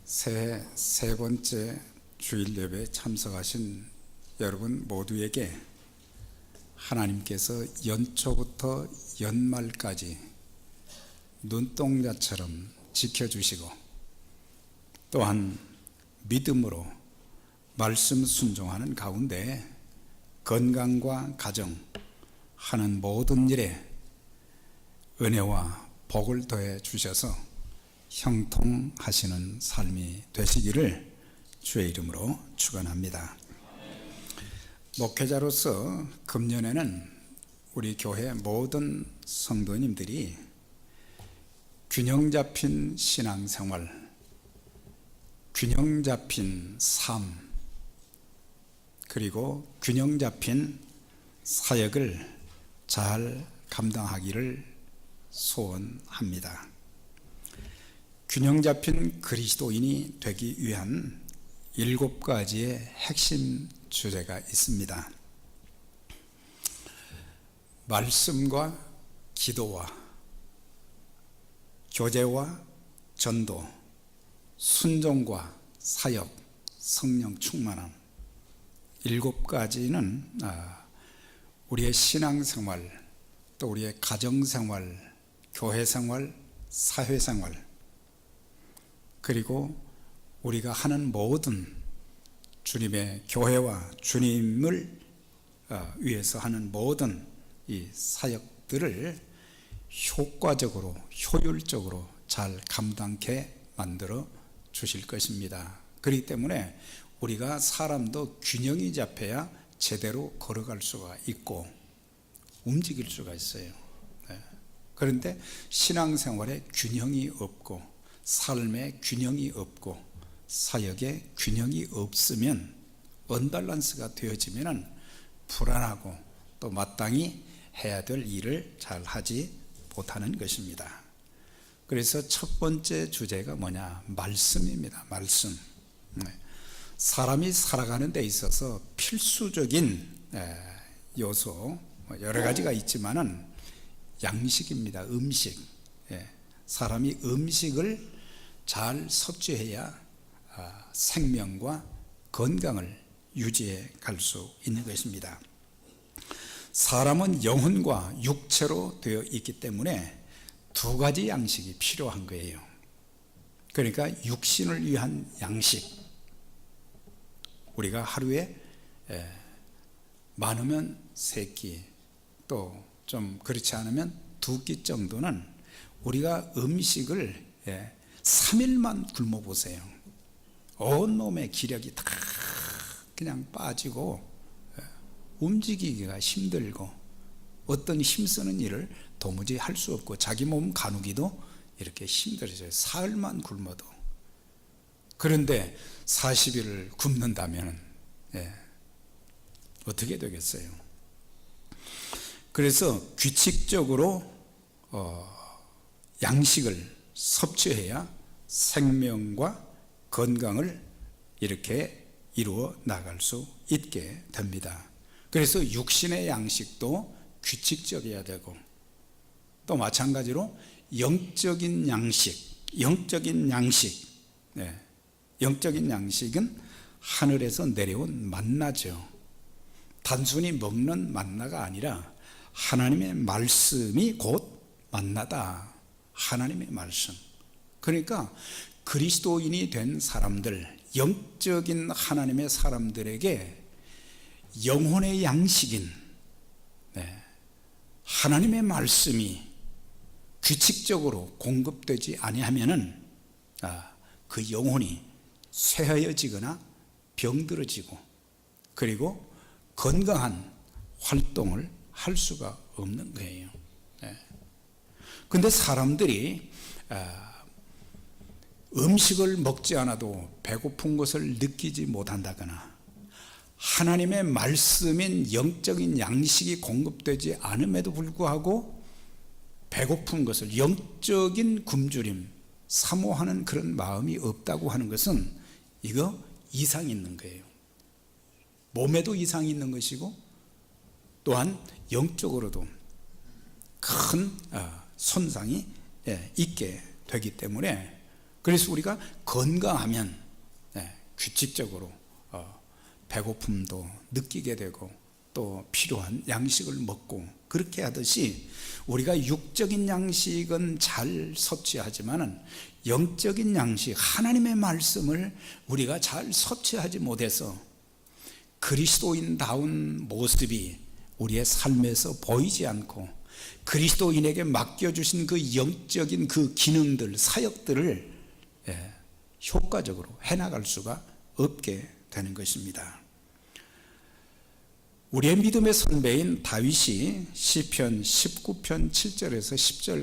새해 세 번째 주일 예배에 참석하신 여러분 모두에게 하나님께서 연초부터 연말까지 눈동자처럼 지켜주시고 또한 믿음으로 말씀 순종하는 가운데 건강과 가정 하는 모든 일에 은혜와 복을 더해 주셔서 형통하시는 삶이 되시기를 주의 이름으로 축원합니다. 목회자로서 금년에는 우리 교회 모든 성도님들이 균형 잡힌 신앙생활, 균형 잡힌 삶, 그리고 균형 잡힌 사역을 잘 감당하기를 소원합니다. 균형 잡힌 그리스도인이 되기 위한 7가지의 핵심 주제가 있습니다. 말씀과 기도와 교제와 전도, 순종과 사역, 성령 충만함. 7가지는 우리의 신앙생활, 또 우리의 가정생활, 교회생활, 사회생활, 그리고 우리가 하는 모든 주님의 교회와 주님을 위해서 하는 모든 이 사역들을 효과적으로, 효율적으로 잘 감당케 만들어 주실 것입니다. 그렇기 때문에 우리가 사람도 균형이 잡혀야 제대로 걸어갈 수가 있고 움직일 수가 있어요. 그런데 신앙생활에 균형이 없고 삶에 균형이 없고 사역에 균형이 없으면 언밸런스가 되어지면 불안하고 또 마땅히 해야 될 일을 잘 하지 못하는 것입니다. 그래서 첫 번째 주제가 뭐냐? 말씀입니다. 말씀. 사람이 살아가는 데 있어서 필수적인 요소 여러 가지가 있지만은 양식입니다. 음식. 사람이 음식을 잘 섭취해야 생명과 건강을 유지해 갈 수 있는 것입니다. 사람은 영혼과 육체로 되어 있기 때문에 2가지 양식이 필요한 거예요. 그러니까 육신을 위한 양식, 우리가 하루에 많으면 3끼, 또 좀 그렇지 않으면 2끼 정도는 우리가 음식을 3일만 굶어보세요. 온몸의 기력이 다 그냥 빠지고 움직이기가 힘들고 어떤 힘쓰는 일을 도무지 할 수 없고 자기 몸 가누기도 이렇게 힘들어져요. 사흘만 굶어도. 그런데 40일을 굶는다면 어떻게 되겠어요? 그래서 규칙적으로 양식을 섭취해야 생명과 건강을 이렇게 이루어 나갈 수 있게 됩니다. 그래서 육신의 양식도 규칙적이어야 되고 또 마찬가지로 영적인 영적인 양식은 하늘에서 내려온 만나죠. 단순히 먹는 만나가 아니라 하나님의 말씀이 곧 만나다. 하나님의 말씀. 그러니까 그리스도인이 된 사람들, 영적인 하나님의 사람들에게 영혼의 양식인 하나님의 말씀이 규칙적으로 공급되지 아니하면은 그 영혼이 쇠하여지거나 병들어지고 그리고 건강한 활동을 할 수가 없는 거예요. 근데 사람들이 음식을 먹지 않아도 배고픈 것을 느끼지 못한다거나 하나님의 말씀인 영적인 양식이 공급되지 않음에도 불구하고 배고픈 것을 영적인 굶주림, 사모하는 그런 마음이 없다고 하는 것은 이거 이상이 있는 거예요. 몸에도 이상이 있는 것이고 또한 영적으로도 큰 손상이 있게 되기 때문에 그래서 우리가 건강하면 규칙적으로 배고픔도 느끼게 되고 또 필요한 양식을 먹고, 그렇게 하듯이 우리가 육적인 양식은 잘 섭취하지만은 영적인 양식, 하나님의 말씀을 우리가 잘 섭취하지 못해서 그리스도인다운 모습이 우리의 삶에서 보이지 않고, 그리스도인에게 맡겨주신 그 영적인 그 기능들, 사역들을 효과적으로 해나갈 수가 없게 되는 것입니다. 우리의 믿음의 선배인 다윗이 시편 19편 7절에서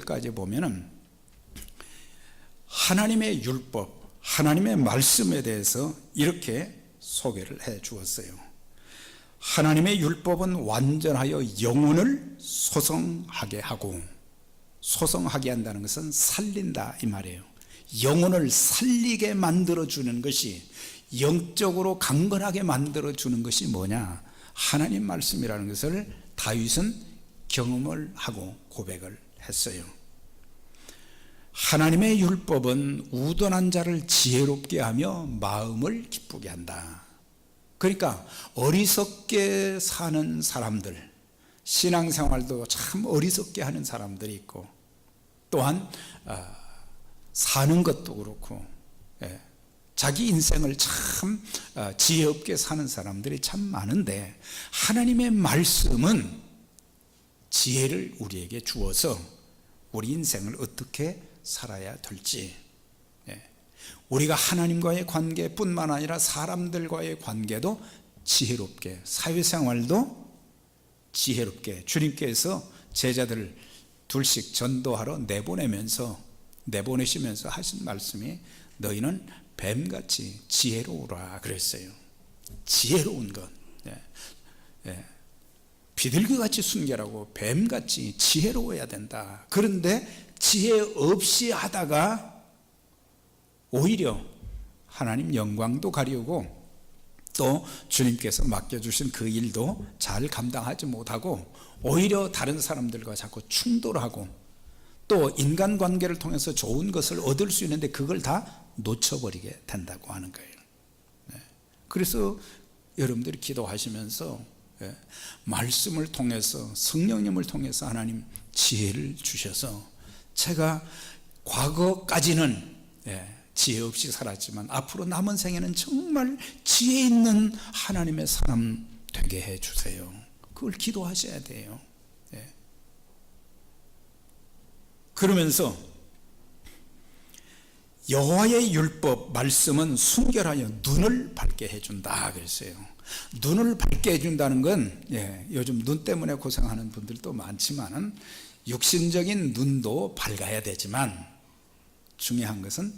10절까지 보면은 하나님의 율법, 하나님의 말씀에 대해서 이렇게 소개를 해 주었어요. 하나님의 율법은 완전하여 영혼을 소성하게 하고, 소성하게 한다는 것은 살린다 이 말이에요. 영혼을 살리게 만들어주는 것이, 영적으로 강건하게 만들어주는 것이 뭐냐? 하나님 말씀이라는 것을 다윗은 경험을 하고 고백을 했어요. 하나님의 율법은 우둔한 자를 지혜롭게 하며 마음을 기쁘게 한다. 그러니까 어리석게 사는 사람들, 신앙생활도 참 어리석게 하는 사람들이 있고, 또한 사는 것도 그렇고 자기 인생을 참 지혜 없게 사는 사람들이 참 많은데, 하나님의 말씀은 지혜를 우리에게 주어서 우리 인생을 어떻게 살아야 될지, 우리가 하나님과의 관계뿐만 아니라 사람들과의 관계도 지혜롭게, 사회생활도 지혜롭게, 주님께서 제자들을 둘씩 전도하러 내보내시면서 하신 말씀이 너희는 뱀같이 지혜로우라 그랬어요. 지혜로운 것, 비둘기같이 순결하고 뱀같이 지혜로워야 된다. 그런데 지혜 없이 하다가 오히려 하나님 영광도 가리우고, 또 주님께서 맡겨주신 그 일도 잘 감당하지 못하고, 오히려 다른 사람들과 자꾸 충돌하고, 또 인간관계를 통해서 좋은 것을 얻을 수 있는데 그걸 다 놓쳐버리게 된다고 하는 거예요. 그래서 여러분들이 기도하시면서 말씀을 통해서, 성령님을 통해서 하나님 지혜를 주셔서, 제가 과거까지는 지혜 없이 살았지만 앞으로 남은 생에는 정말 지혜 있는 하나님의 사람 되게 해 주세요. 그걸 기도하셔야 돼요. 그러면서 여호와의 율법 말씀은 순결하여 눈을 밝게 해준다 그랬어요. 눈을 밝게 해준다는 건 요즘 눈 때문에 고생하는 분들도 많지만은 육신적인 눈도 밝아야 되지만, 중요한 것은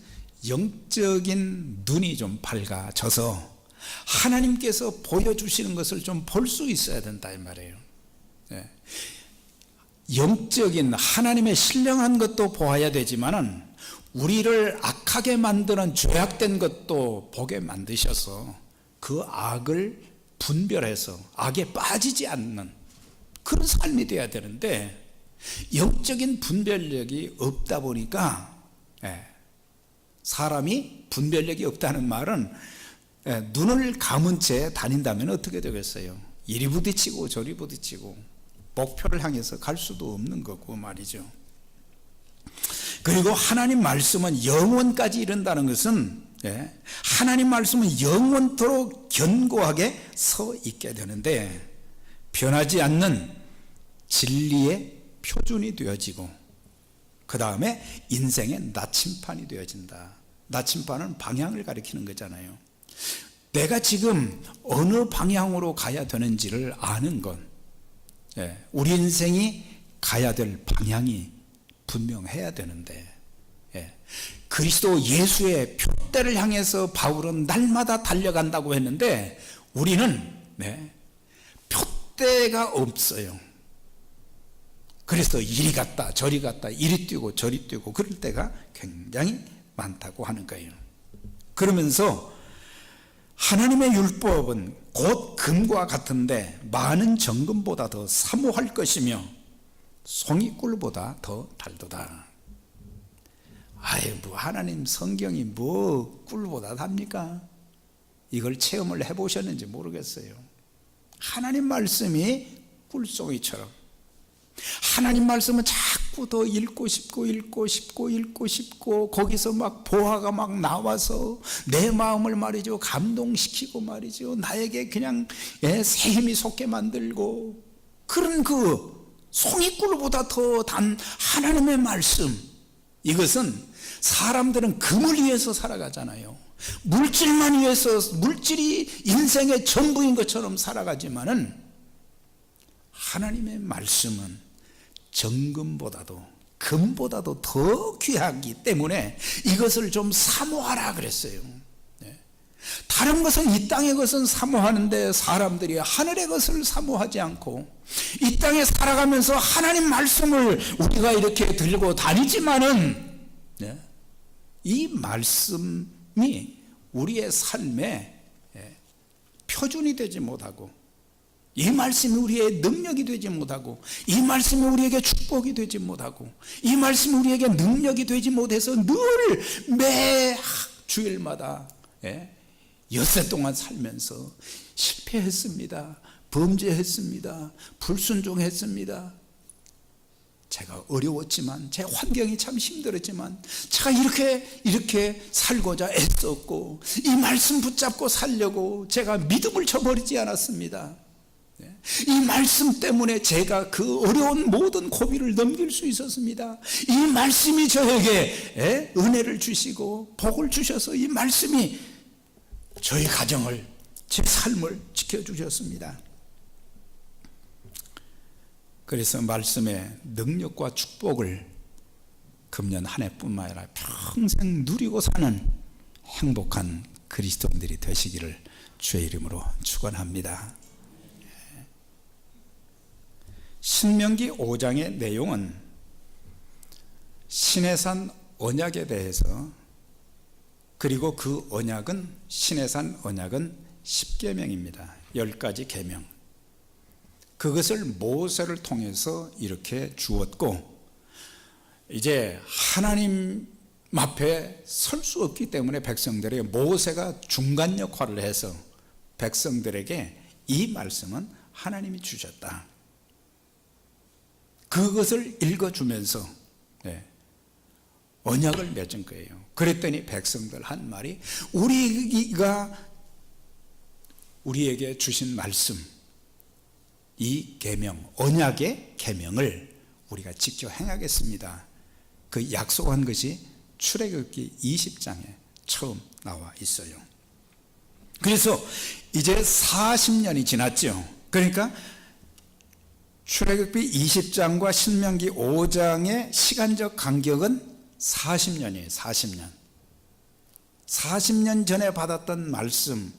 영적인 눈이 좀 밝아져서 하나님께서 보여주시는 것을 좀 볼 수 있어야 된다 이 말이에요. 영적인 하나님의 신령한 것도 보아야 되지만은 우리를 악하게 만드는 죄악된 것도 보게 만드셔서 그 악을 분별해서 악에 빠지지 않는 그런 삶이 되어야 되는데, 영적인 분별력이 없다 보니까, 사람이 분별력이 없다는 말은 눈을 감은 채 다닌다면 어떻게 되겠어요? 이리 부딪히고 저리 부딪히고 목표를 향해서 갈 수도 없는 거고 말이죠. 그리고 하나님 말씀은 영원까지 이른다는 것은, 하나님 말씀은 영원토록 견고하게 서 있게 되는데, 변하지 않는 진리의 표준이 되어지고, 그 다음에 인생의 나침판이 되어진다. 나침판은 방향을 가리키는 거잖아요. 내가 지금 어느 방향으로 가야 되는지를 아는 것, 우리 인생이 가야 될 방향이 분명해야 되는데, 그리스도 예수의 표대를 향해서 바울은 날마다 달려간다고 했는데, 우리는 표대가 없어요. 그래서 이리 갔다 저리 갔다, 이리 뛰고 저리 뛰고 그럴 때가 굉장히 많다고 하는 거예요. 그러면서 하나님의 율법은 곧 금과 같은데 많은 정금보다 더 사모할 것이며 송이꿀보다 더 달도다. 아이, 뭐 하나님 성경이 뭐 꿀보다 답니까? 이걸 체험을 해보셨는지 모르겠어요. 하나님 말씀이 꿀송이처럼, 하나님 말씀은 자꾸 더 읽고 싶고 거기서 막 보화가 막 나와서 내 마음을 말이죠 감동시키고 말이죠 나에게 그냥 새 힘이 솟게 만들고, 그런 그 송이꿀보다 더 단 하나님의 말씀, 이것은 사람들은 금을 위해서 살아가잖아요. 물질만 위해서, 물질이 인생의 전부인 것처럼 살아가지만은 하나님의 말씀은 정금보다도 금보다도 더 귀하기 때문에 이것을 좀 사모하라 그랬어요. 다른 것은, 이 땅의 것은 사모하는데 사람들이 하늘의 것을 사모하지 않고, 이 땅에 살아가면서 하나님 말씀을 우리가 이렇게 들고 다니지만은 이 말씀이 우리의 삶의 표준이 되지 못하고, 이 말씀이 우리의 능력이 되지 못하고, 이 말씀이 우리에게 축복이 되지 못하고, 이 말씀이 우리에게 능력이 되지 못해서 늘 매 주일마다 엿새 동안 살면서 실패했습니다, 범죄했습니다, 불순종했습니다, 제가 어려웠지만, 제 환경이 참 힘들었지만 제가 이렇게 살고자 애썼고, 이 말씀 붙잡고 살려고 제가 믿음을 저버리지 않았습니다. 이 말씀 때문에 제가 그 어려운 모든 고비를 넘길 수 있었습니다. 이 말씀이 저에게 은혜를 주시고 복을 주셔서 이 말씀이 저희 가정을, 제 삶을 지켜주셨습니다. 그래서 말씀의 능력과 축복을 금년 한 해뿐만 아니라 평생 누리고 사는 행복한 그리스도인들이 되시기를 주의 이름으로 축원합니다. 신명기 5장의 내용은 시내산 언약에 대해서, 그리고 그 언약은, 시내산 언약은 10계명입니다. 10가지 계명. 그것을 모세를 통해서 이렇게 주었고, 이제 하나님 앞에 설 수 없기 때문에 백성들에게 모세가 중간 역할을 해서 백성들에게 이 말씀은 하나님이 주셨다, 그것을 읽어주면서 언약을 맺은 거예요. 그랬더니 백성들 한 말이, 우리가 우리에게 주신 말씀, 이 계명, 언약의 계명을 우리가 직접 행하겠습니다. 그 약속한 것이 출애굽기 20장에 처음 나와 있어요. 그래서 이제 40년이 지났죠. 그러니까 출애굽기 20장과 신명기 5장의 시간적 간격은 40년이에요. 40년. 40년 전에 받았던 말씀,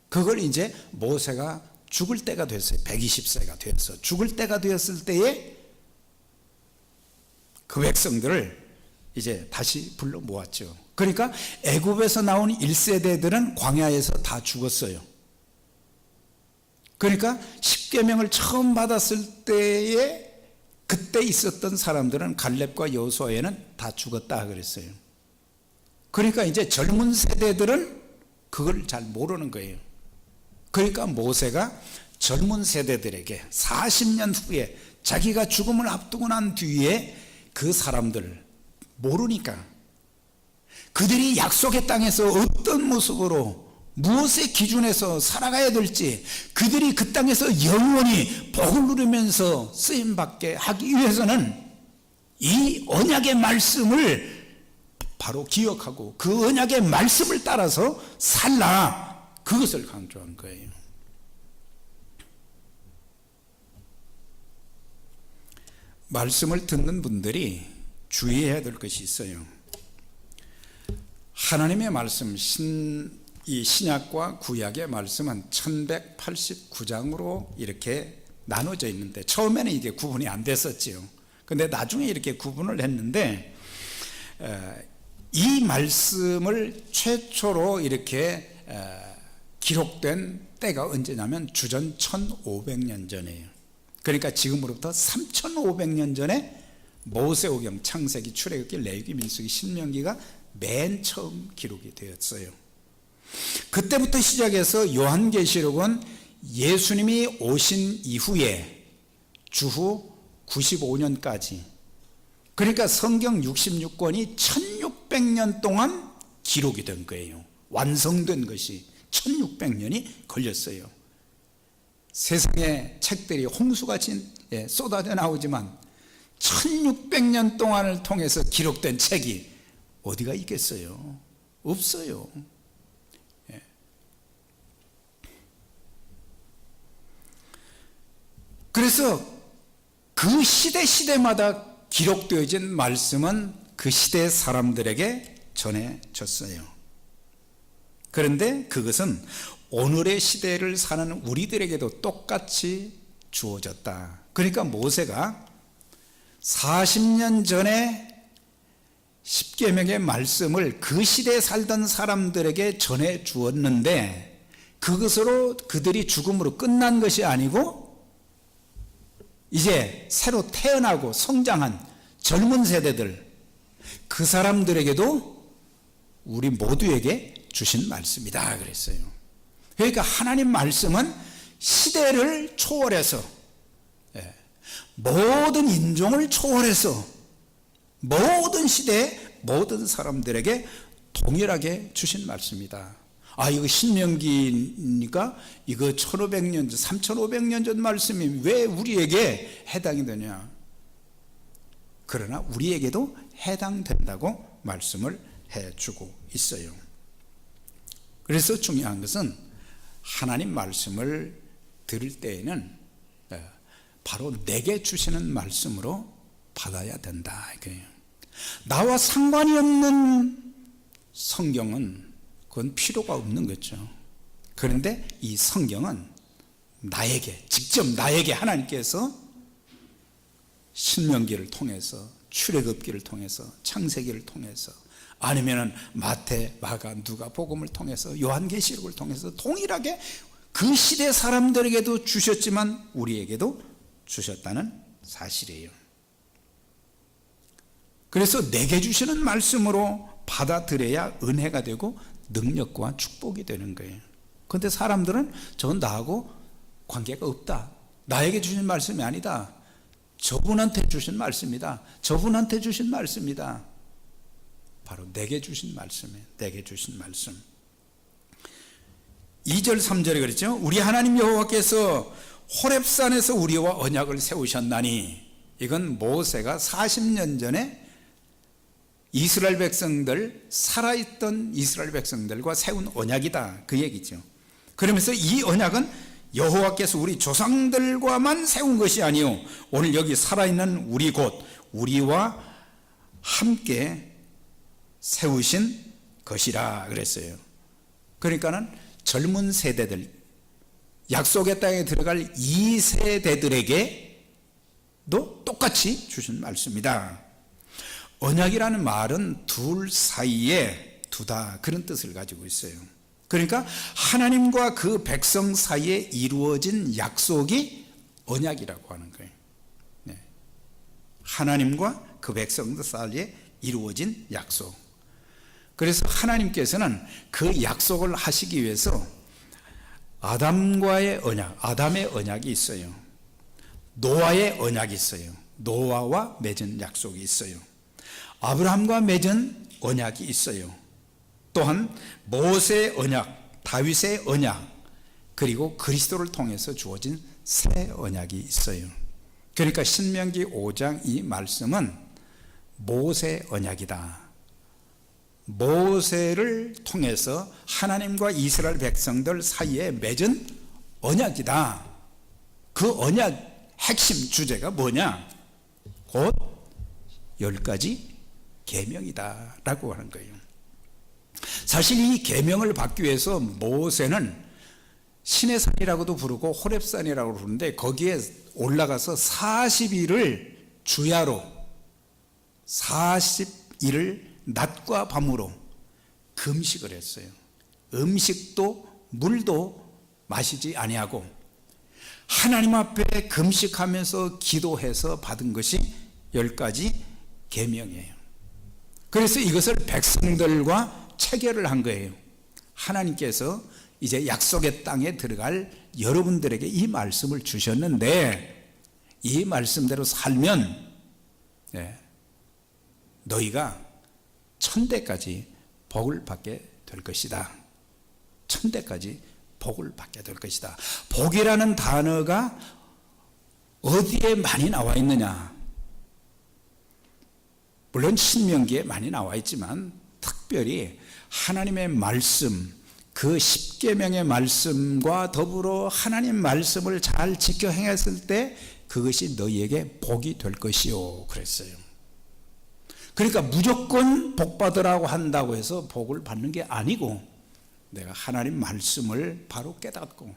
그걸 이제 모세가 죽을 때가 됐어요. 120세가 되어서 죽을 때가 되었을 때에 그 백성들을 이제 다시 불러 모았죠. 그러니까 애굽에서 나온 1세대들은 광야에서 다 죽었어요. 그러니까 10계명을 처음 받았을 때에 그때 있었던 사람들은 갈렙과 여호수아에는 다 죽었다 그랬어요. 그러니까 이제 젊은 세대들은 그걸 잘 모르는 거예요. 그러니까 모세가 젊은 세대들에게 40년 후에 자기가 죽음을 앞두고 난 뒤에 그 사람들 모르니까, 그들이 약속의 땅에서 어떤 모습으로 무엇의 기준에서 살아가야 될지, 그들이 그 땅에서 영원히 복을 누리면서 쓰임받게 하기 위해서는 이 언약의 말씀을 바로 기억하고 그 언약의 말씀을 따라서 살라, 그것을 강조한 거예요. 말씀을 듣는 분들이 주의해야 될 것이 있어요. 하나님의 말씀, 이 신약과 구약의 말씀은 1189장으로 이렇게 나눠져 있는데, 처음에는 이게 구분이 안 됐었지요. 근데 나중에 이렇게 구분을 했는데, 이 말씀을 최초로 이렇게 기록된 때가 언제냐면 주전 1500년 전이에요. 그러니까 지금으로부터 3500년 전에 모세오경, 창세기, 출애굽기, 레위기, 민수기, 신명기가 맨 처음 기록이 되었어요. 그때부터 시작해서 요한계시록은 예수님이 오신 이후에 주후 95년까지, 그러니까 성경 66권이 1600년 동안 기록이 된 거예요. 완성된 것이 1600년이 걸렸어요. 세상에 책들이 홍수같이 쏟아져 나오지만 1600년 동안을 통해서 기록된 책이 어디가 있겠어요? 없어요. 그래서 그 시대마다 기록되어진 말씀은 그 시대 사람들에게 전해졌어요. 그런데 그것은 오늘의 시대를 사는 우리들에게도 똑같이 주어졌다. 그러니까 모세가 40년 전에 십계명의 말씀을 그 시대에 살던 사람들에게 전해 주었는데 그것으로 그들이 죽음으로 끝난 것이 아니고 이제 새로 태어나고 성장한 젊은 세대들, 그 사람들에게도 우리 모두에게 주신 말씀이다 그랬어요. 그러니까 하나님 말씀은 시대를 초월해서, 모든 인종을 초월해서 모든 시대의 모든 사람들에게 동일하게 주신 말씀이다. 이거 신명기니까 이거 1500년 전, 3500년 전 말씀이 왜 우리에게 해당이 되냐? 그러나 우리에게도 해당된다고 말씀을 해주고 있어요. 그래서 중요한 것은 하나님 말씀을 들을 때에는 바로 내게 주시는 말씀으로 받아야 된다 이거예요. 나와 상관이 없는 성경은 그건 필요가 없는 거죠. 그런데 이 성경은 나에게, 직접 나에게 하나님께서 신명기를 통해서, 출애굽기를 통해서, 창세기를 통해서, 아니면은 마태, 마가, 누가 복음을 통해서, 요한계시록을 통해서 동일하게 그 시대 사람들에게도 주셨지만 우리에게도 주셨다는 사실이에요. 그래서 내게 주시는 말씀으로 받아들여야 은혜가 되고 능력과 축복이 되는 거예요. 그런데 사람들은 저건 나하고 관계가 없다, 나에게 주신 말씀이 아니다, 저분한테 주신 말씀이다, 저분한테 주신 말씀이다. 바로 내게 주신 말씀이에요. 내게 주신 말씀. 2절 3절에 그랬죠. 우리 하나님 여호와께서 호렙산에서 우리와 언약을 세우셨나니, 이건 모세가 40년 전에 이스라엘 백성들, 살아있던 이스라엘 백성들과 세운 언약이다 그 얘기죠. 그러면서 이 언약은 여호와께서 우리 조상들과만 세운 것이 아니요 오늘 여기 살아있는 우리 곧 우리와 함께 세우신 것이라 그랬어요. 그러니까는 젊은 세대들, 약속의 땅에 들어갈 이 세대들에게도 똑같이 주신 말씀이다. 언약이라는 말은 둘 사이에 두다, 그런 뜻을 가지고 있어요. 그러니까 하나님과 그 백성 사이에 이루어진 약속이 언약이라고 하는 거예요. 하나님과 그 백성들 사이에 이루어진 약속. 그래서 하나님께서는 그 약속을 하시기 위해서 아담과의 언약, 아담의 언약이 있어요. 노아의 언약이 있어요. 노아와 맺은 약속이 있어요. 아브라함과 맺은 언약이 있어요. 또한 모세의 언약, 다윗의 언약, 그리고 그리스도를 통해서 주어진 새 언약이 있어요. 그러니까 신명기 5장 이 말씀은 모세 언약이다. 모세를 통해서 하나님과 이스라엘 백성들 사이에 맺은 언약이다. 그 언약 핵심 주제가 뭐냐? 곧 10가지 계명이다 라고 하는 거예요. 사실 이 계명을 받기 위해서 모세는 신의 산이라고도 부르고 호렙산이라고 부르는데 거기에 올라가서 40일을 주야로 40일을 낮과 밤으로 금식을 했어요. 음식도 물도 마시지 아니하고 하나님 앞에 금식하면서 기도해서 받은 것이 10가지 계명이에요. 그래서 이것을 백성들과 체결을 한 거예요. 하나님께서 이제 약속의 땅에 들어갈 여러분들에게 이 말씀을 주셨는데 이 말씀대로 살면 너희가 천대까지 복을 받게 될 것이다. 천대까지 복을 받게 될 것이다. 복이라는 단어가 어디에 많이 나와 있느냐? 물론 신명기에 많이 나와 있지만 특별히 하나님의 말씀, 그 십계명의 말씀과 더불어 하나님 말씀을 잘 지켜 행했을 때 그것이 너희에게 복이 될 것이요 그랬어요. 그러니까 무조건 복 받으라고 한다고 해서 복을 받는 게 아니고 내가 하나님 말씀을 바로 깨닫고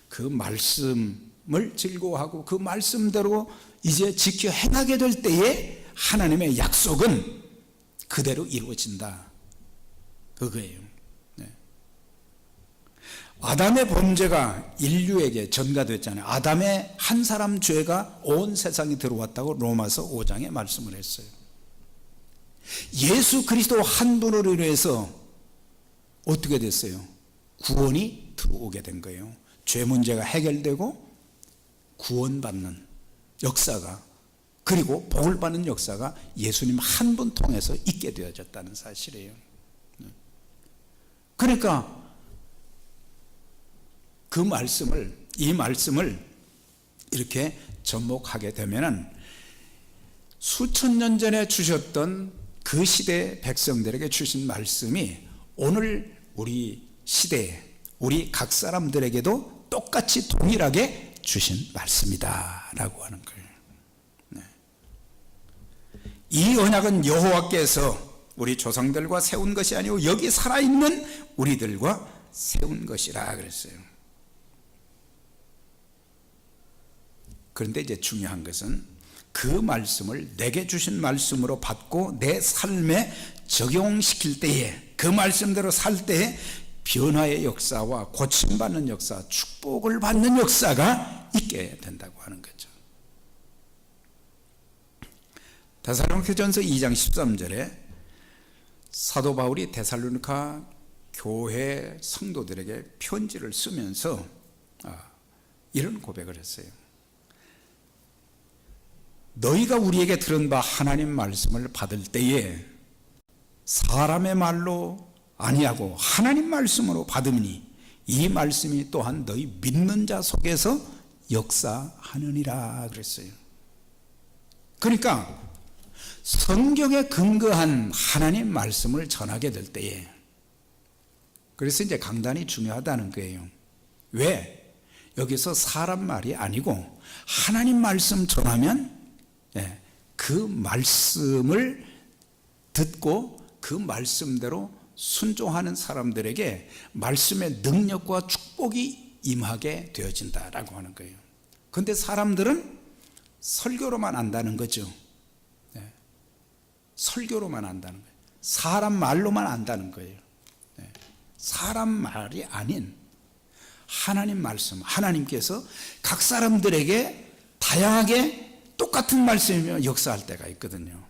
그 말씀을 즐거워하고 그 말씀대로 이제 지켜 행하게 될 때에 하나님의 약속은 그대로 이루어진다. 그거예요. 아담의 범죄가 인류에게 전가됐잖아요. 아담의 한 사람 죄가 온 세상에 들어왔다고 로마서 5장에 말씀을 했어요. 예수 그리스도 한 분으로 인해서 어떻게 됐어요? 구원이 들어오게 된 거예요. 죄 문제가 해결되고 구원받는 역사가, 그리고 복을 받는 역사가 예수님 한 분 통해서 있게 되어졌다는 사실이에요. 그러니까 이 말씀을 이렇게 접목하게 되면은 수천 년 전에 주셨던 그 시대 백성들에게 주신 말씀이 오늘 우리 시대에 우리 각 사람들에게도 똑같이 동일하게 주신 말씀이다 라고 하는 거예요. 이 언약은 여호와께서 우리 조상들과 세운 것이 아니고 여기 살아있는 우리들과 세운 것이라 그랬어요. 그런데 이제 중요한 것은 그 말씀을 내게 주신 말씀으로 받고 내 삶에 적용시킬 때에, 그 말씀대로 살 때에 변화의 역사와 고침받는 역사, 축복을 받는 역사가 있게 된다고 하는 거죠. 데살로니가전서 2장 13절에 사도 바울이 데살로니가 교회 성도들에게 편지를 쓰면서 이런 고백을 했어요. 너희가 우리에게 들은 바 하나님 말씀을 받을 때에 사람의 말로 아니하고 하나님 말씀으로 받으니 이 말씀이 또한 너희 믿는 자 속에서 역사하느니라 그랬어요. 그러니까 성경에 근거한 하나님 말씀을 전하게 될 때에, 그래서 이제 강단이 중요하다는 거예요. 왜? 여기서 사람 말이 아니고 하나님 말씀 전하면 그 말씀을 듣고 그 말씀대로 순종하는 사람들에게 말씀의 능력과 축복이 임하게 되어진다라고 하는 거예요. 그런데 사람들은 설교로만 안다는 거죠. 설교로만 안다는 거예요. 사람 말로만 안다는 거예요. 사람 말이 아닌 하나님 말씀, 하나님께서 각 사람들에게 다양하게 똑같은 말씀이면 역사할 때가 있거든요.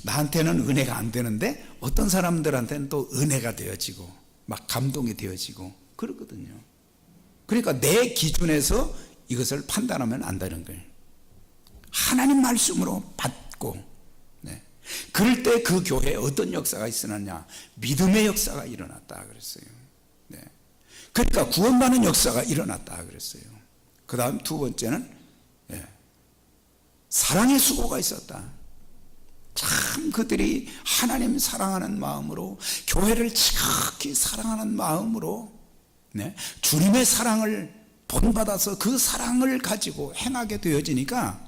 나한테는 은혜가 안 되는데 어떤 사람들한테는 또 은혜가 되어지고 막 감동이 되어지고 그러거든요. 그러니까 내 기준에서 이것을 판단하면 안 되는 거예요. 하나님 말씀으로 받고, 그럴 때 그 교회에 어떤 역사가 있었느냐? 믿음의 역사가 일어났다 그랬어요. 그러니까 구원받는 역사가 일어났다 그랬어요. 그 다음 두 번째는 사랑의 수고가 있었다. 참 그들이 하나님 사랑하는 마음으로, 교회를 지극히 사랑하는 마음으로 주님의 사랑을 본받아서 그 사랑을 가지고 행하게 되어지니까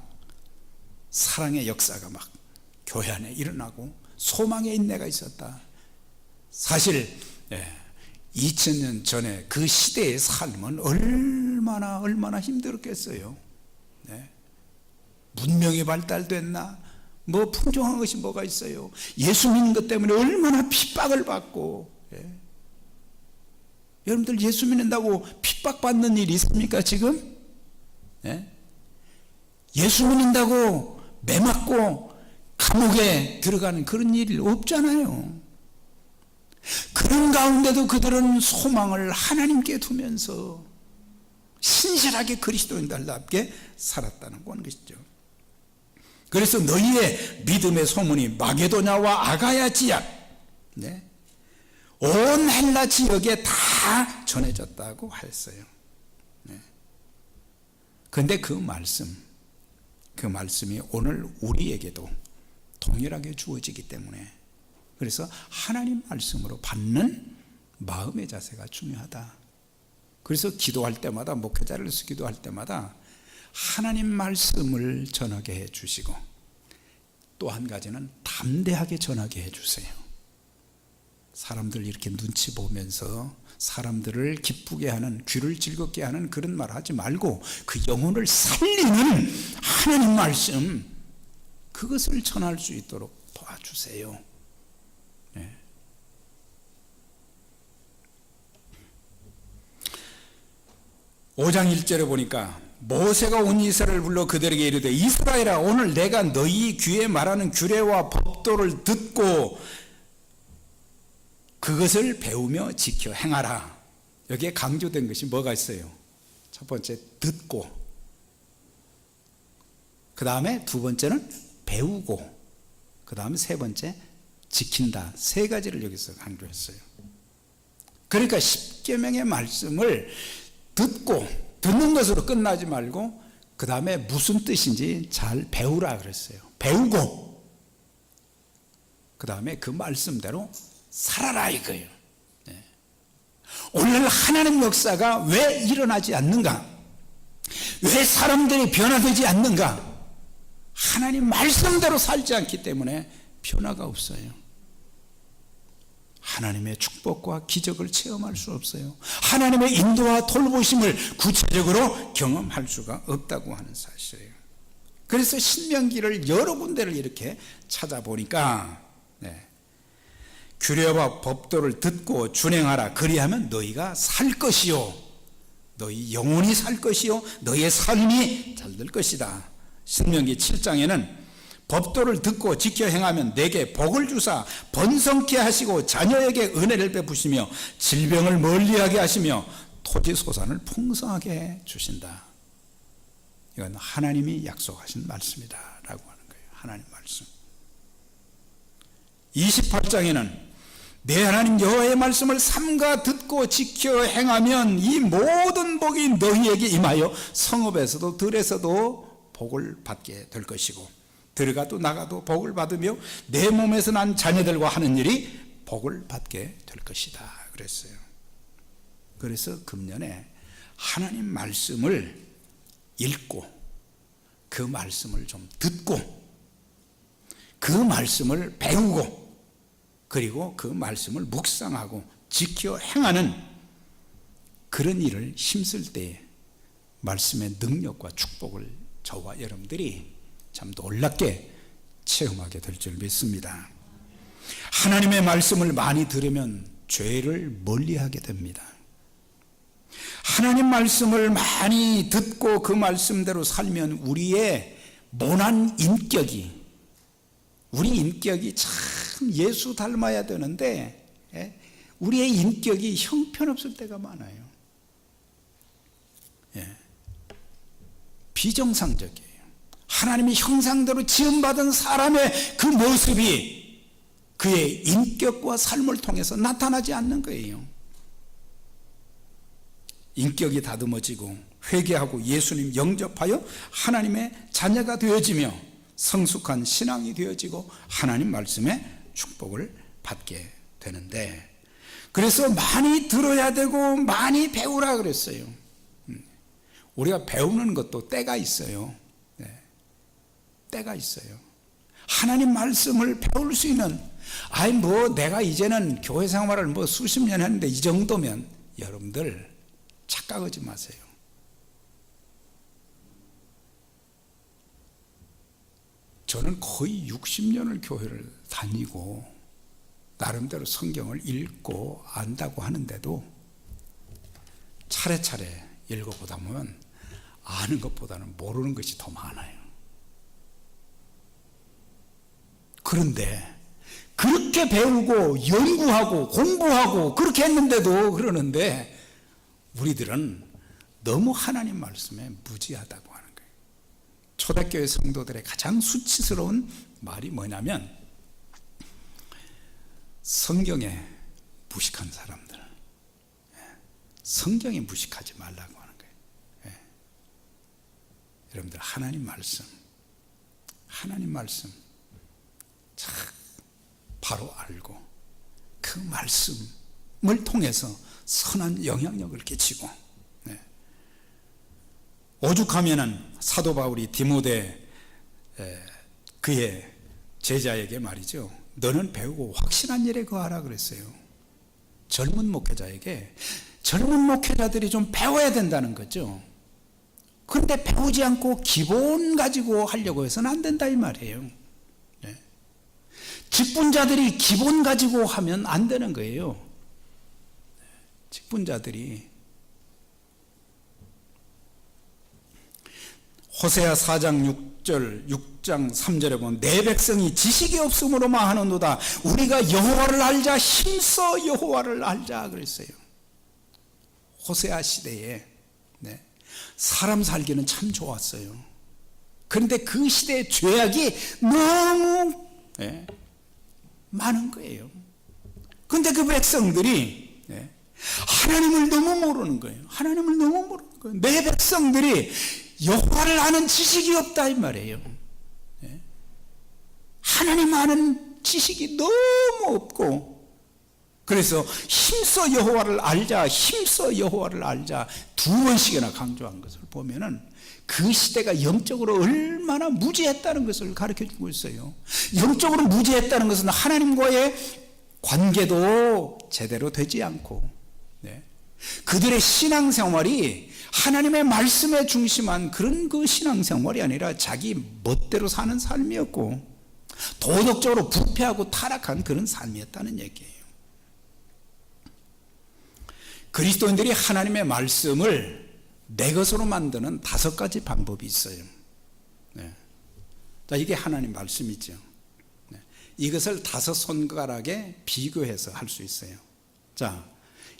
사랑의 역사가 막 교회 안에 일어나고 소망의 인내가 있었다. 사실 2000년 전에 그 시대의 삶은 얼마나 힘들었겠어요. 문명이 발달됐나? 뭐 풍족한 것이 뭐가 있어요? 예수 믿는 것 때문에 얼마나 핍박을 받고, 여러분들 예수 믿는다고 핍박받는 일이 있습니까 지금? 예수 믿는다고 매맞고 감옥에 들어가는 그런 일이 없잖아요. 그런 가운데도 그들은 소망을 하나님께 두면서 신실하게 그리스도인들답게 살았다는 것이죠. 그래서 너희의 믿음의 소문이 마게도냐와 아가야 지역, 온 헬라 지역에 다 전해졌다고 했어요. 그런데 그 말씀이 오늘 우리에게도 동일하게 주어지기 때문에, 그래서 하나님 말씀으로 받는 마음의 자세가 중요하다. 그래서 기도할 때마다, 목회자를 위해서 기도할 때마다 하나님 말씀을 전하게 해 주시고, 또 한 가지는 담대하게 전하게 해 주세요. 사람들 이렇게 눈치 보면서 사람들을 기쁘게 하는, 귀를 즐겁게 하는 그런 말 하지 말고 그 영혼을 살리는 하나님 말씀, 그것을 전할 수 있도록 도와주세요. 5장 1절에 보니까 모세가 온 이스라엘을 불러 그들에게 이르되 이스라엘아, 오늘 내가 너희 귀에 말하는 규례와 법도를 듣고 그것을 배우며 지켜 행하라. 여기에 강조된 것이 뭐가 있어요? 첫 번째 듣고, 그 다음에 두 번째는 배우고, 그 다음에 세 번째 지킨다. 세 가지를 여기서 강조했어요. 그러니까 십계명의 말씀을 듣는 것으로 끝나지 말고 그 다음에 무슨 뜻인지 잘 배우라 그랬어요. 배우고 그 다음에 그 말씀대로 살아라 이거예요. 오늘 하나님 역사가 왜 일어나지 않는가? 왜 사람들이 변화되지 않는가? 하나님 말씀대로 살지 않기 때문에 변화가 없어요. 하나님의 축복과 기적을 체험할 수 없어요. 하나님의 인도와 돌보심을 구체적으로 경험할 수가 없다고 하는 사실이에요. 그래서 신명기를 여러 군데를 이렇게 찾아보니까 규례와 법도를 듣고 준행하라. 그리하면 너희가 살 것이요, 너희 영혼이 살 것이요, 너희의 삶이 잘 될 것이다. 신명기 7장에는 법도를 듣고 지켜 행하면 내게 복을 주사 번성케 하시고 자녀에게 은혜를 베푸시며 질병을 멀리하게 하시며 토지 소산을 풍성하게 주신다. 이건 하나님이 약속하신 말씀이다 라고 하는 거예요. 하나님 말씀. 28장에는 내 하나님 여호와의 말씀을 삼가 듣고 지켜 행하면 이 모든 복이 너희에게 임하여 성읍에서도 들에서도 복을 받게 될 것이고 들어가도 나가도 복을 받으며 내 몸에서 난 자녀들과 하는 일이 복을 받게 될 것이다 그랬어요. 그래서 금년에 하나님 말씀을 읽고 그 말씀을 좀 듣고 그 말씀을 배우고 그리고 그 말씀을 묵상하고 지켜 행하는 그런 일을 힘쓸 때 말씀의 능력과 축복을 저와 여러분들이 참 놀랍게 체험하게 될 줄 믿습니다. 하나님의 말씀을 많이 들으면 죄를 멀리하게 됩니다. 하나님 말씀을 많이 듣고 그 말씀대로 살면 우리의 모난 인격이, 우리 인격이 참 예수 닮아야 되는데 우리의 인격이 형편없을 때가 많아요. 비정상적이에요. 하나님의 형상대로 지음받은 사람의 그 모습이 그의 인격과 삶을 통해서 나타나지 않는 거예요. 인격이 다듬어지고 회개하고 예수님 영접하여 하나님의 자녀가 되어지며 성숙한 신앙이 되어지고 하나님 말씀의 축복을 받게 되는데, 그래서 많이 들어야 되고 많이 배우라 그랬어요. 우리가 배우는 것도 때가 있어요. 때가 있어요. 하나님 말씀을 배울 수 있는, 내가 이제는 교회 생활을 수십 년 했는데 이 정도면, 여러분들 착각하지 마세요. 저는 거의 60년을 교회를 다니고 나름대로 성경을 읽고 안다고 하는데도 차례차례 읽어보다 보면 아는 것보다는 모르는 것이 더 많아요. 그런데 그렇게 배우고 연구하고 공부하고 그렇게 했는데도 그러는데 우리들은 너무 하나님 말씀에 무지하다고 하는 거예요. 초대교회 성도들의 가장 수치스러운 말이 뭐냐면 성경에 무식한 사람들, 성경에 무식하지 말라고 하는 거예요. 여러분들 하나님 말씀 참 바로 알고 그 말씀을 통해서 선한 영향력을 끼치고, 오죽하면은 사도 바울이 디모데 그의 제자에게 말이죠, 너는 배우고 확신한 일에 거하라 그랬어요. 젊은 목회자에게, 젊은 목회자들이 좀 배워야 된다는 거죠. 그런데 배우지 않고 기본 가지고 하려고 해서는 안 된다 이 말이에요. 직분자들이 기본 가지고 하면 안 되는 거예요. 직분자들이 호세아 4장 6장 3절에 보면 내 백성이 지식이 없음으로만 하는도다. 우리가 여호와를 알자, 힘써 여호와를 알자 그랬어요. 호세아 시대에 사람 살기는 참 좋았어요. 그런데 그 시대의 죄악이 너무 많은 거예요. 그런데 그 백성들이 하나님을 너무 모르는 거예요. 하나님을 너무 모르는 거예요. 내 백성들이 여호와를 아는 지식이 없다 이 말이에요. 하나님 아는 지식이 너무 없고, 그래서 힘써 여호와를 알자, 힘써 여호와를 알자 2번씩이나 강조한 것을 보면은 그 시대가 영적으로 얼마나 무지했다는 것을 가르쳐 주고 있어요. 영적으로 무지했다는 것은 하나님과의 관계도 제대로 되지 않고, 그들의 신앙생활이 하나님의 말씀에 중심한 그런 그 신앙생활이 아니라 자기 멋대로 사는 삶이었고, 도덕적으로 부패하고 타락한 그런 삶이었다는 얘기예요. 그리스도인들이 하나님의 말씀을 내 것으로 만드는 5가지 방법이 있어요. 자, 이게 하나님 말씀이죠. 이것을 5손가락에 비교해서 할 수 있어요. 자,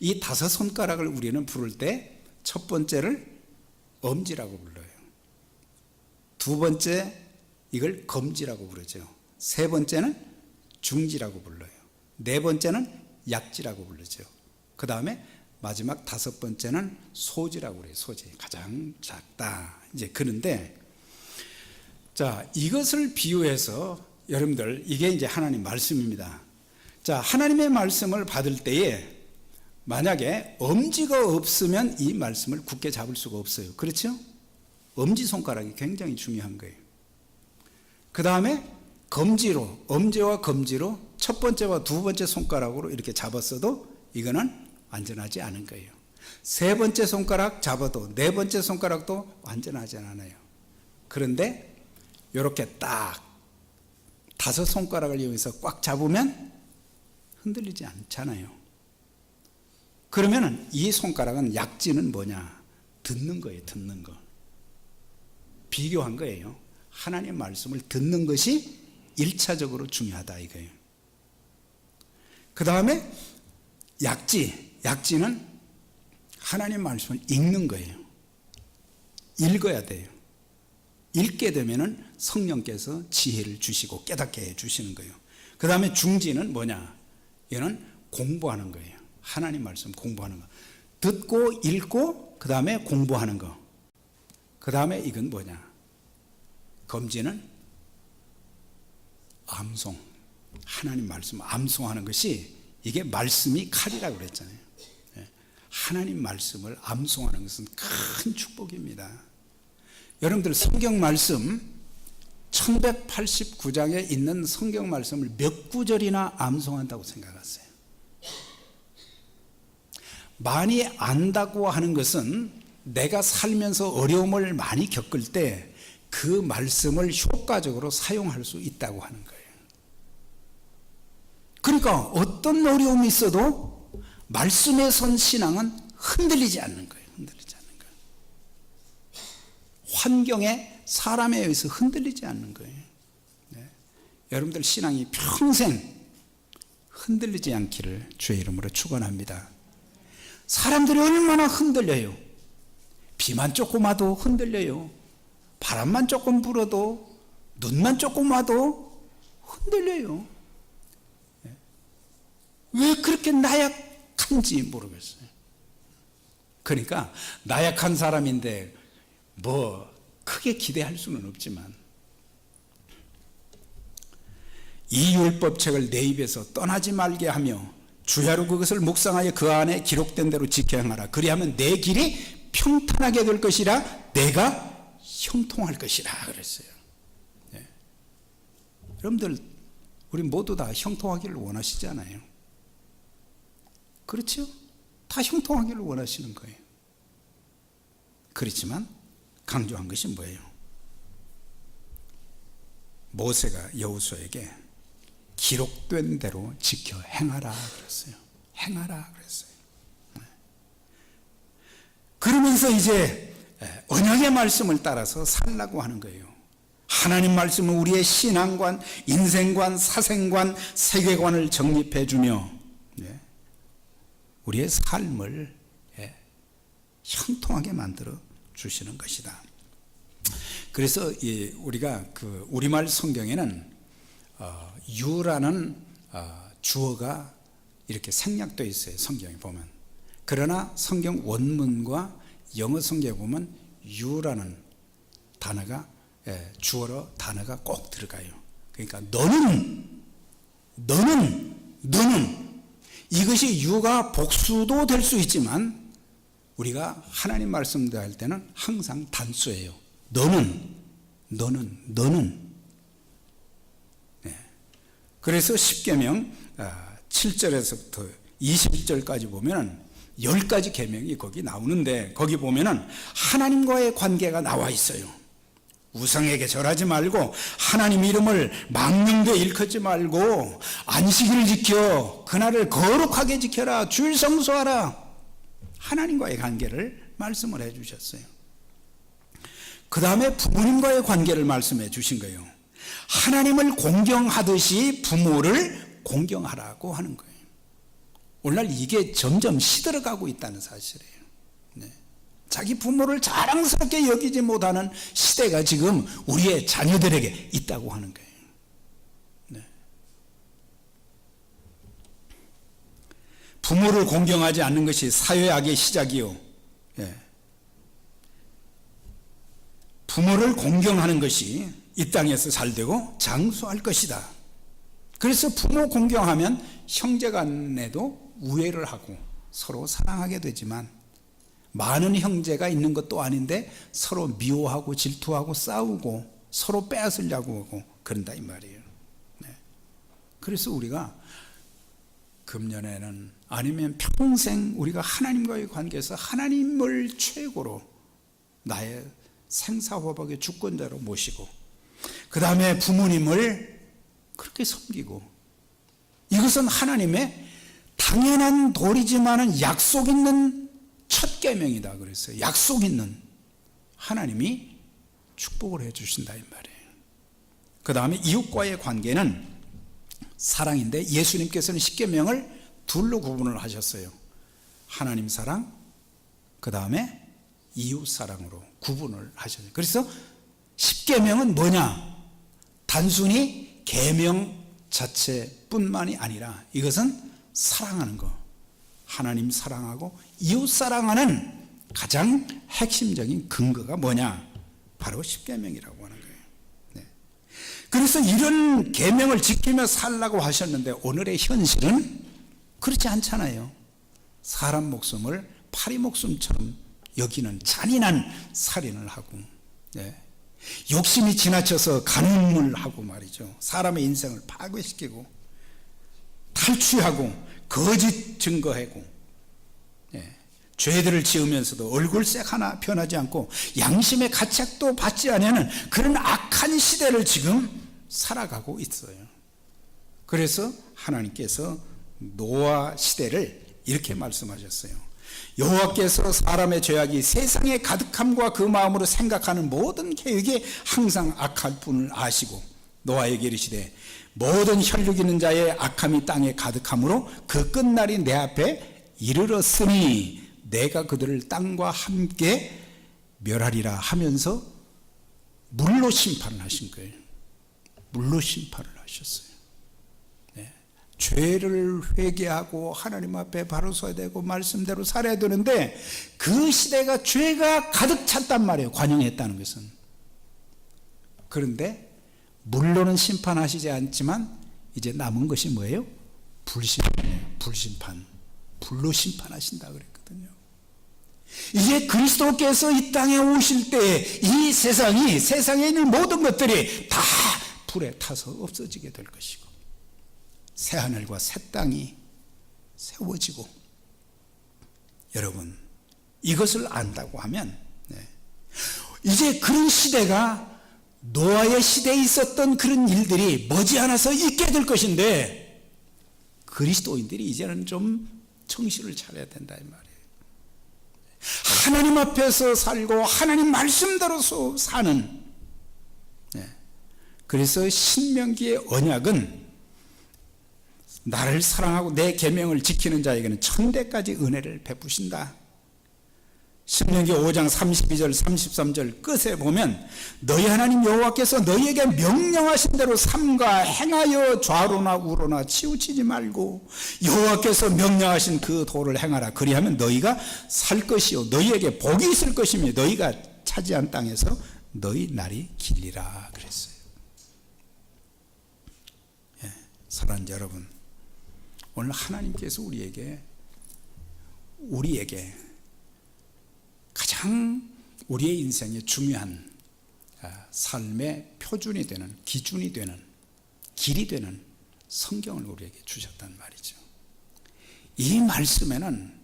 이 5손가락을 우리는 부를 때 첫 번째를 엄지라고 불러요. 2번째 이걸 검지라고 부르죠. 3번째는 중지라고 불러요. 4번째는 약지라고 부르죠. 그 다음에 마지막 5번째는 소지라고 그래요. 소지, 가장 작다. 이제 그런데 자, 이것을 비유해서 여러분들, 이게 이제 하나님 말씀입니다. 자, 하나님의 말씀을 받을 때에 만약에 엄지가 없으면 이 말씀을 굳게 잡을 수가 없어요. 그렇죠? 엄지손가락이 굉장히 중요한 거예요. 그 다음에 검지로, 엄지와 검지로 첫 번째와 2번째 손가락으로 이렇게 잡았어도 이거는 완전하지 않은 거예요. 3번째 손가락 잡아도 4번째 손가락도 완전하지 않아요. 그런데 이렇게 딱 5손가락을 이용해서 꽉 잡으면 흔들리지 않잖아요. 그러면 이 손가락은 약지는 뭐냐? 듣는 거예요. 듣는 거. 비교한 거예요. 하나님의 말씀을 듣는 것이 1차적으로 중요하다 이거예요. 그 다음에 약지는 하나님 말씀을 읽는 거예요. 읽어야 돼요. 읽게 되면은 성령께서 지혜를 주시고 깨닫게 해 주시는 거예요. 그 다음에 중지는 뭐냐? 이거는 공부하는 거예요. 하나님 말씀 공부하는 거. 듣고 읽고 그 다음에 공부하는 거. 그 다음에 이건 뭐냐? 검지는 암송. 하나님 말씀 암송하는 것이, 이게 말씀이 칼이라고 그랬잖아요. 하나님 말씀을 암송하는 것은 큰 축복입니다. 여러분들 성경 말씀 1189장에 있는 성경 말씀을 몇 구절이나 암송한다고 생각하세요? 많이 안다고 하는 것은 내가 살면서 어려움을 많이 겪을 때 그 말씀을 효과적으로 사용할 수 있다고 하는 거예요. 그러니까 어떤 어려움이 있어도 말씀에 선 신앙은 흔들리지 않는 거예요. 흔들리지 않는 거예요. 환경에, 사람에 의해서 흔들리지 않는 거예요. 여러분들 신앙이 평생 흔들리지 않기를 주의 이름으로 축원합니다. 사람들이 얼마나 흔들려요. 비만 조금 와도 흔들려요. 바람만 조금 불어도, 눈만 조금 와도 흔들려요. 왜 그렇게 나약한지 모르겠어요. 그러니까 나약한 사람인데 뭐 크게 기대할 수는 없지만, 이 율법책을 내 입에서 떠나지 말게 하며 주야로 그것을 묵상하여 그 안에 기록된 대로 지켜 행하라. 그리하면 내 길이 평탄하게 될 것이라 내가 형통할 것이라 그랬어요. 네. 여러분들 우리 모두 다 형통하기를 원하시잖아요. 그렇죠? 다 형통하기를 원하시는 거예요. 그렇지만 강조한 것이 뭐예요? 모세가 여호수아에게 기록된 대로 지켜 행하라 그랬어요. 행하라 그랬어요. 그러면서 이제 언약의 말씀을 따라서 살라고 하는 거예요. 하나님 말씀은 우리의 신앙관, 인생관, 사생관, 세계관을 정립해 주며 우리의 삶을 형통하게 만들어 주시는 것이다. 그래서 우리가 그 우리말 성경에는 유라는 주어가 이렇게 생략되어 있어요. 성경에 보면. 그러나 성경 원문과 영어 성경에 보면 유라는 단어가 주어로 단어가 꼭 들어가요. 그러니까 너는 이것이 유가 복수도 될 수 있지만 우리가 하나님 말씀 대할 때는 항상 단수예요. 너는. 그래서 십계명 7절에서부터 20절까지 보면 10가지 계명이 거기 나오는데, 거기 보면 하나님과의 관계가 나와 있어요. 우상에게 절하지 말고, 하나님 이름을 망령되이 일컫지 말고, 안식일을 지켜 그날을 거룩하게 지켜라, 주일 성수하라. 하나님과의 관계를 말씀을 해 주셨어요. 그 다음에 부모님과의 관계를 말씀해 주신 거예요. 하나님을 공경하듯이 부모를 공경하라고 하는 거예요. 오늘날 이게 점점 시들어가고 있다는 사실이에요. 네. 자기 부모를 자랑스럽게 여기지 못하는 시대가 지금 우리의 자녀들에게 있다고 하는 거예요. 네. 부모를 공경하지 않는 것이 사회악의 시작이요. 네. 부모를 공경하는 것이 이 땅에서 잘되고 장수할 것이다. 그래서 부모 공경하면 형제간에도 우애를 하고 서로 사랑하게 되지만, 많은 형제가 있는 것도 아닌데 서로 미워하고 질투하고 싸우고 서로 빼앗으려고 하고 그런다 이 말이에요. 네. 그래서 우리가 금년에는 아니면 평생 우리가 하나님과의 관계에서 하나님을 최고로 나의 생사화복의 주권자로 모시고, 그 다음에 부모님을 그렇게 섬기고, 이것은 하나님의 당연한 도리지만은 약속 있는 첫 계명이다 그랬어요. 약속 있는, 하나님이 축복을 해 주신다 이 말이에요. 그 다음에 이웃과의 관계는 사랑인데, 예수님께서는 십계명을 둘로 구분을 하셨어요. 하나님 사랑, 그 다음에 이웃 사랑으로 구분을 하셨어요. 그래서 십계명은 뭐냐? 단순히 계명 자체뿐만이 아니라 이것은 사랑하는 거, 하나님 사랑하고 이웃 사랑하는 가장 핵심적인 근거가 뭐냐? 바로 십계명이라고 하는 거예요. 네. 그래서 이런 계명을 지키며 살라고 하셨는데, 오늘의 현실은 그렇지 않잖아요. 사람 목숨을 파리 목숨처럼 여기는 잔인한 살인을 하고, 네. 욕심이 지나쳐서 간음을 하고 말이죠. 사람의 인생을 파괴시키고 탈취하고 거짓 증거하고, 네. 죄들을 지으면서도 얼굴색 하나 변하지 않고 양심의 가책도 받지 않는 그런 악한 시대를 지금 살아가고 있어요. 그래서 하나님께서 노아 시대를 이렇게 말씀하셨어요. 여호와께서 사람의 죄악이 세상에 가득함과 그 마음으로 생각하는 모든 계획이 항상 악할 뿐을 아시고 노아에게 이르시되 모든 혈육 있는 자의 악함이 땅에 가득하므로 그 끝날이 내 앞에 이르렀으니 내가 그들을 땅과 함께 멸하리라 하면서 물로 심판을 하신 거예요. 물로 심판을 하셨어요. 네. 죄를 회개하고 하나님 앞에 바로 서야 되고 말씀대로 살아야 되는데 그 시대가 죄가 가득 찼단 말이에요. 관영했다는 것은. 그런데 물로는 심판하시지 않지만 이제 남은 것이 뭐예요? 불심판이에요. 불심판. 불로 심판하신다 그랬거든요. 이제 그리스도께서 이 땅에 오실 때 이 세상에 있는 모든 것들이 다 불에 타서 없어지게 될 것이고 새하늘과 새 땅이 세워지고, 여러분 이것을 안다고 하면 이제 그런 시대가 노아의 시대에 있었던 그런 일들이 머지않아서 있게 될 것인데 그리스도인들이 이제는 좀 정신을 차려야 된다 이 말이에요. 하나님 앞에서 살고 하나님 말씀대로 사는. 그래서 신명기의 언약은 나를 사랑하고 내 계명을 지키는 자에게는 천대까지 은혜를 베푸신다. 신명기 5장 32절 33절 끝에 보면 너희 하나님 여호와께서 너희에게 명령하신 대로 삼가 행하여 좌로나 우로나 치우치지 말고 여호와께서 명령하신 그 도를 행하라. 그리하면 너희가 살 것이요 너희에게 복이 있을 것이며 너희가 차지한 땅에서 너희 날이 길리라 그랬어요. 사랑하는 여러분, 오늘 하나님께서 우리에게 가장 우리의 인생에 중요한 삶의 표준이 되는, 기준이 되는, 길이 되는 성경을 우리에게 주셨단 말이죠. 이 말씀에는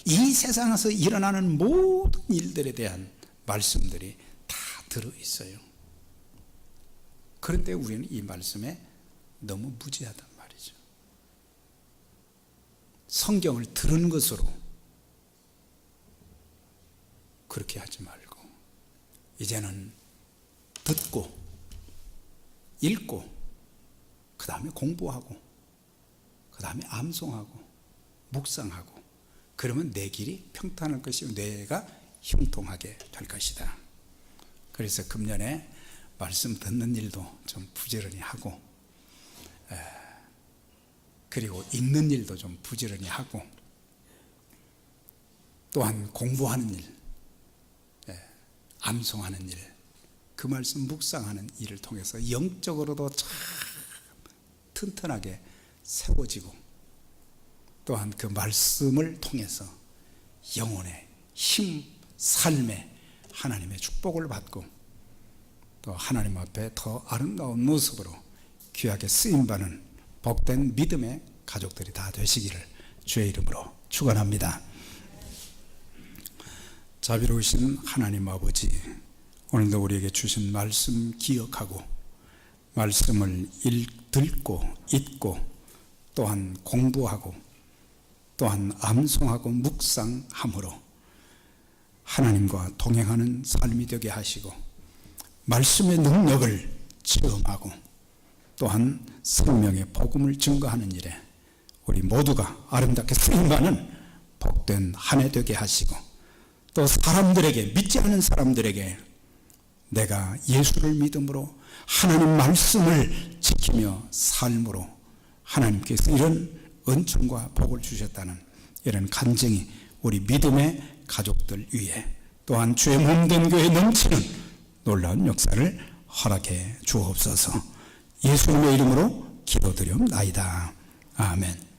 이 세상에서 일어나는 모든 일들에 대한 말씀들이 다 들어있어요. 그런데 우리는 이 말씀에 너무 무지하단 말이죠. 성경을 들은 것으로 그렇게 하지 말고 이제는 듣고 읽고 그 다음에 공부하고 그 다음에 암송하고 묵상하고 그러면 내 길이 평탄할 것이고 뇌가 형통하게 될 것이다. 그래서 금년에 말씀 듣는 일도 좀 부지런히 하고 그리고 읽는 일도 좀 부지런히 하고 또한 공부하는 일, 암송하는 일, 그 말씀 묵상하는 일을 통해서 영적으로도 참 튼튼하게 세워지고 또한 그 말씀을 통해서 영혼의 힘, 삶의 하나님의 축복을 받고 또 하나님 앞에 더 아름다운 모습으로 귀하게 쓰임받는 복된 믿음의 가족들이 다 되시기를 주의 이름으로 축원합니다. 자비로우신 하나님 아버지, 오늘도 우리에게 주신 말씀 기억하고 말씀을 듣고 읽고 또한 공부하고 또한 암송하고 묵상함으로 하나님과 동행하는 삶이 되게 하시고 말씀의 능력을 체험하고 또한 생명의 복음을 증거하는 일에 우리 모두가 아름답게 쓰임받는 복된 한 해 되게 하시고 또 사람들에게, 믿지 않는 사람들에게 내가 예수를 믿음으로 하나님 말씀을 지키며 삶으로 하나님께서 이런 은총과 복을 주셨다는 이런 간증이 우리 믿음의 가족들 위에 또한 주의 몸된 교회에 넘치는 놀라운 역사를 허락해 주옵소서. 예수님의 이름으로 기도드리옵나이다. 아멘.